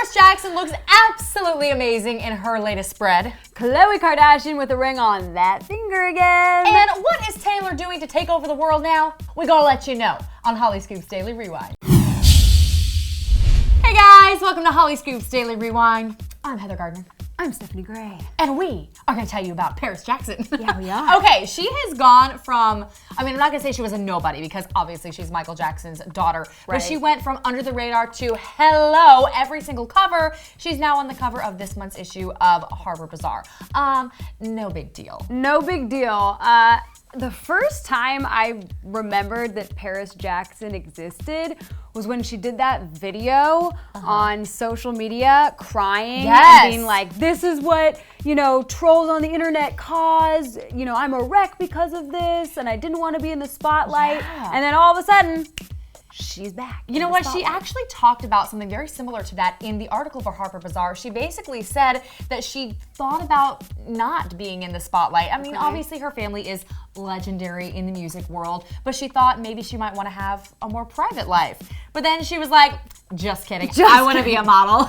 Paris Jackson looks absolutely amazing in her latest spread. Khloe Kardashian with a ring on that finger again. And what is Taylor doing to take over the world now? We gotta let you know on Hollyscoop's Daily Rewind. Hey guys, welcome to Hollyscoop's Daily Rewind. I'm Heather Gardner. I'm Stephanie Gray. And we are going to tell you about Paris Jackson. Yeah, we are. Okay, she has gone from, I'm not going to say she was a nobody because obviously she's Michael Jackson's daughter. Right. But she went from under the radar to hello, every single cover. She's now on the cover of this month's issue of Harper Bazaar. No big deal. No big deal. The first time I remembered that Paris Jackson existed was when she did that video on social media crying and being like, this is what, trolls on the internet caused. I'm a wreck because of this and I didn't want to be in the spotlight. Yeah. And then all of a sudden, she's back. You know what? She actually talked about something very similar to that in the article for Harper Bazaar. She basically said that she thought about not being in the spotlight. Obviously her family is legendary in the music world, but she thought maybe she might want to have a more private life. But then she was like, just kidding. I want to be a model.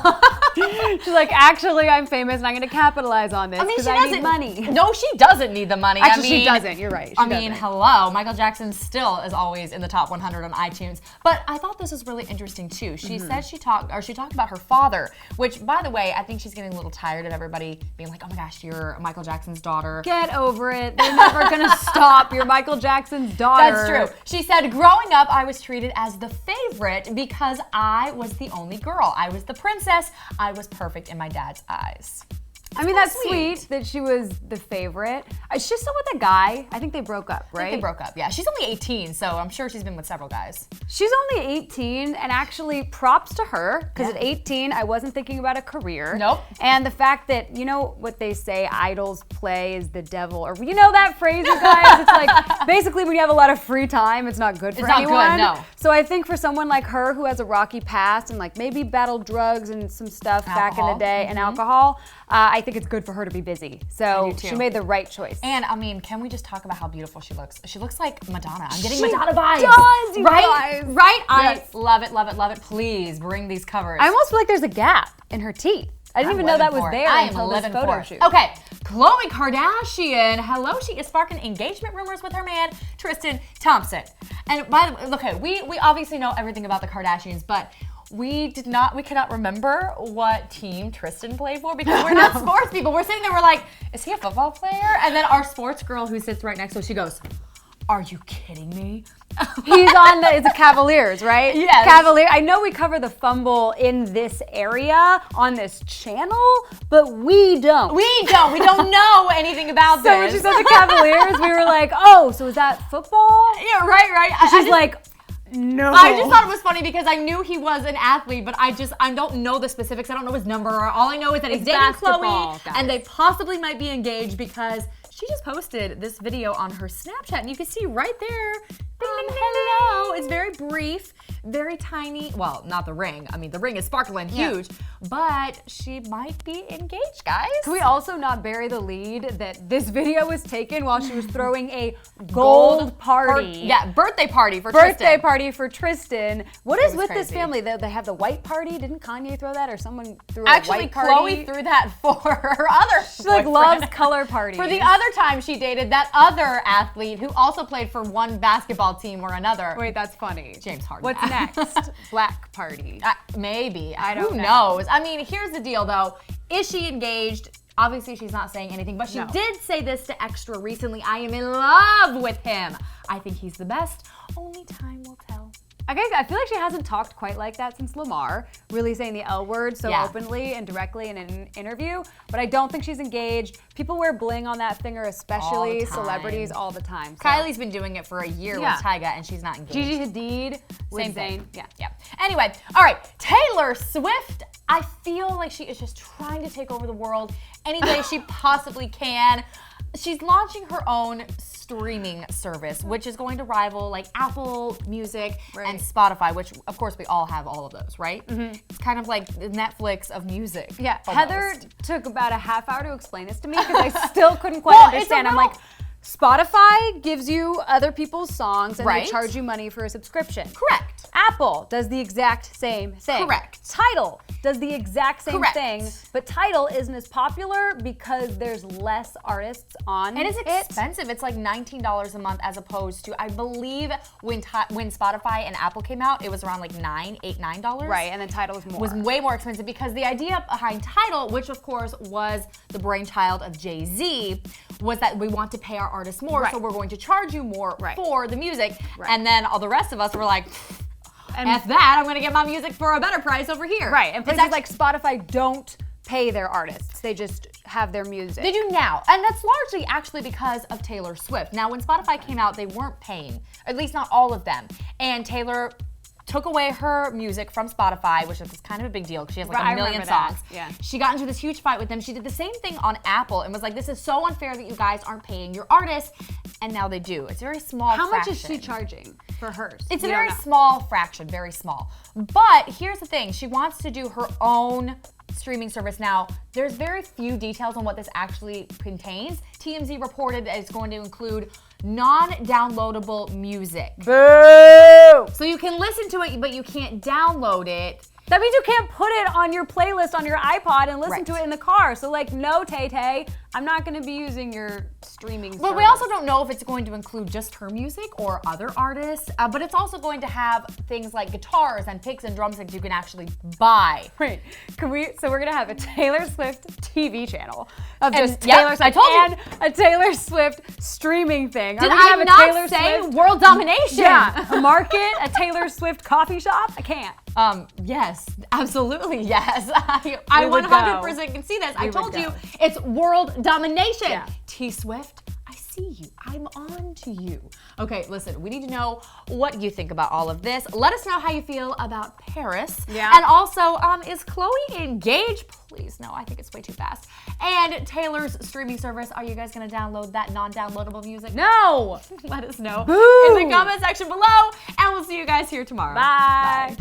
She's like, actually, I'm famous and I'm going to capitalize on this because I need money. No, she doesn't need the money. Actually, she doesn't. You're right. Hello. Michael Jackson still is always in the top 100 on iTunes. But I thought this was really interesting too. She said she talked about her father, which, by the way, I think she's getting a little tired of everybody being like, oh my gosh, you're Michael Jackson's daughter. Get over it. They're never going to stop. You're Michael Jackson's daughter. That's true. She said, growing up, I was treated as the favorite because I was the only girl. I was the princess. I was perfect in my dad's eyes. That's sweet that she was the favorite. She's still with a guy. I think they broke up, right? I think they broke up, yeah. She's only 18, so I'm sure she's been with several guys. She's only 18, and actually props to her, because at 18, I wasn't thinking about a career. Nope. And the fact that, what they say, idols play is the devil, or that phrase, you guys? It's like, basically when you have a lot of free time, it's not good for anyone. It's not good, no. So I think for someone like her who has a rocky past and maybe battled drugs and some stuff back in the day, and alcohol, I think it's good for her to be busy. So she made the right choice. And can we just talk about how beautiful she looks? She looks like Madonna. I'm getting Madonna vibes. Does, you right? guys. Right? Yes. I love it, love it, love it. Please bring these covers. I almost feel like there's a gap in her teeth. I didn't even know that was there until this photo shoot. Okay, Khloe Kardashian. Hello, she is sparking engagement rumors with her man, Tristan Thompson. And by the way, okay, we obviously know everything about the Kardashians, but we cannot remember what team Tristan played for because we're not sports people. We're sitting there, we're like, is he a football player? And then our sports girl who sits right next to us, she goes, are you kidding me? He's on it's the Cavaliers, right? Yes. Cavalier. I know we cover the fumble in this area on this channel, but we don't. We don't know anything about this. So when she said the Cavaliers, we were like, oh, so is that football? Yeah, right. She's like, no. I just thought it was funny because I knew he was an athlete, but I don't know the specifics. I don't know his number. All I know is that he's dating Khloe, and they possibly might be engaged because she just posted this video on her Snapchat, and you can see right there, hello. It's very brief, very tiny. Well, not the ring. The ring is sparkling huge, but she might be engaged, guys. Can we also not bury the lead that this video was taken while she was throwing a gold party? Birthday party for Tristan. What is with this family? They have the white party. Didn't Kanye throw that, or someone threw a white party? Actually, Khloe threw that for her other She loves color parties. For the other time she dated that other athlete who also played for one basketball team or another. Wait, that's funny. James Harden. What's next? Black party. Maybe. I don't know. Who knows? Here's the deal though. Is she engaged? Obviously she's not saying anything, but she did say this to Extra recently. I am in love with him. I think he's the best. Only time will tell. Okay, I feel like she hasn't talked quite like that since Lamar, really saying the L word so openly and directly in an interview. But I don't think she's engaged. People wear bling on that finger, especially celebrities, all the time. So. Kylie's been doing it for a year with Tyga, and she's not engaged. Gigi Hadid, same thing. Yeah. Anyway, all right, Taylor Swift. I feel like she is just trying to take over the world any way she possibly can. She's launching her own streaming service, which is going to rival Apple Music and Spotify, which of course we all have all of those, right? It's kind of like the Netflix of music. Yeah, almost. Heather took about a half hour to explain this to me because I still couldn't quite understand. I'm like, Spotify gives you other people's songs and Right. they charge you money for a subscription. Correct. Apple does the exact same thing. Correct. Tidal does the exact same Correct. thing, but Tidal isn't as popular because there's less artists on it. It is expensive. It's like $19 a month as opposed to, I believe, when Spotify and Apple came out, it was around like $9. Right, and then Tidal is more. Was way more expensive because the idea behind Tidal, which of course was the brainchild of Jay-Z, was that we want to pay our artists more, Right. so we're going to charge you more Right. for the music. Right. And then all the rest of us were like, And- F that, I'm gonna get my music for a better price over here. Right, and It's places like Spotify don't pay their artists. They just have their music. They do now, and that's largely actually because of Taylor Swift. Now, when Spotify came out, they weren't paying, at least not all of them. And Taylor took away her music from Spotify, which is kind of a big deal because she has like Right, a I million remember that. songs. Yeah. She got into this huge fight with them. She did the same thing on Apple and was like, this is so unfair that you guys aren't paying your artists. And now they do. It's a very small How fraction. much is she charging for hers? It's a We very don't know. small fraction, very small. But here's the thing, she wants to do her own streaming service now. There's very few details on what this actually contains. TMZ reported that it's going to include non-downloadable music. Boo! So you can listen to it, but you can't download it. That means you can't put it on your playlist on your iPod and listen Right. to it in the car. So like, no, Tay-Tay, I'm not gonna be using your streaming service. But we also don't know if it's going to include just her music or other artists. But it's also going to have things like guitars and picks and drumsticks you can actually buy. Wait, so we're gonna have a Taylor Swift TV channel of And, just yep, Taylor Swift I told you. and a Taylor Swift streaming thing. Are Did we gonna I have a not Taylor say Swift? world domination? Yeah, a market, a Taylor Swift coffee shop. I can't. Yes, absolutely yes. I We would 100% can see this. I would told go. you, it's world domination. Yeah. T-Swift, I see you. I'm on to you. Okay, listen, we need to know what you think about all of this. Let us know how you feel about Paris. Yeah. And also, is Khloe engaged? Please, no, I think it's way too fast. And Taylor's streaming service, are you guys gonna download that non-downloadable music? No. Let us know Boo. in the comment section below, and we'll see you guys here tomorrow. Bye.